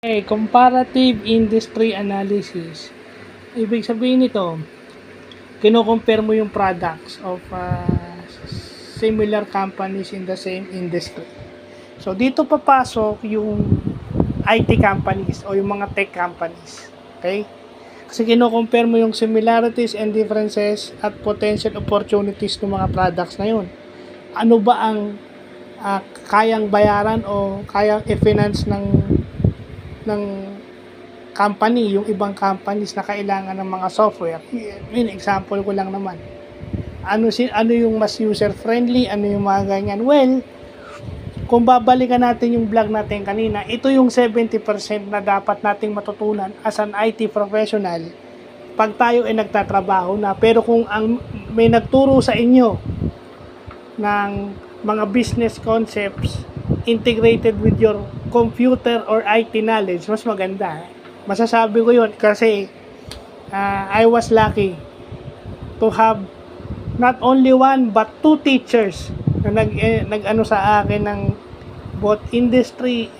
Comparative industry analysis. Ibig sabihin nito, kino-compare mo yung products of similar companies in the same industry. So, dito papasok yung IT companies o yung mga tech companies. Okay? Kasi kino-compare mo yung similarities and differences at potential opportunities ng mga products na yun. Ano ba ang kayang bayaran o kayang i-finance ng company, yung ibang companies na kailangan ng mga software. Example ko lang naman. Ano yung mas user friendly, ano yung mga ganyan. Well, kung babalikan natin yung vlog natin kanina, ito yung 70% na dapat nating matutunan as an IT professional pag tayo ay nagtatrabaho na. Pero kung may nagturo sa inyo ng mga business concepts integrated with your computer or IT knowledge, mas maganda. Masasabi ko yun kasi I was lucky to have not only one but two teachers na nag-ano sa akin ng both industry.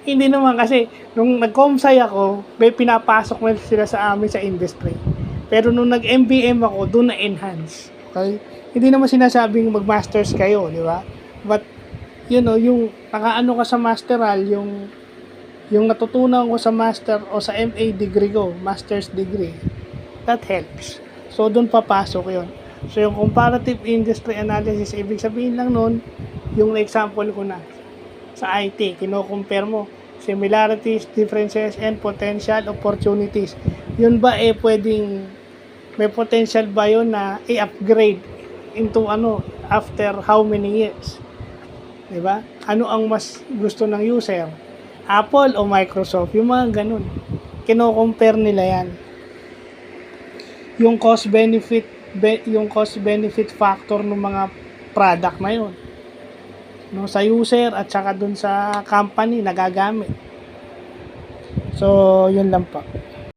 Hindi naman kasi nung nag-comsci ako, may pinapasok na sila sa amin sa industry. Pero nung nag-MBM ako, doon na-enhance. Okay? Hindi naman sinasabing mag-masters kayo, di ba? But yung nakaano ka sa masteral, yung natutunan ko sa master o sa MA degree ko, master's degree, that helps. So, doon papasok yun. So, yung comparative industry analysis, ibig sabihin lang nun, yung example ko na sa IT, kino-compare mo similarities, differences, and potential opportunities. Yun ba pwedeng may potential ba yun na i-upgrade into after how many years? Diba? Ano ang mas gusto ng user? Apple o Microsoft? Yung mga ganun. Kino-compare nila yan. Yung cost benefit factor ng mga product na yun. No, sa user at saka dun sa company nagagamit. So, yun lang pa.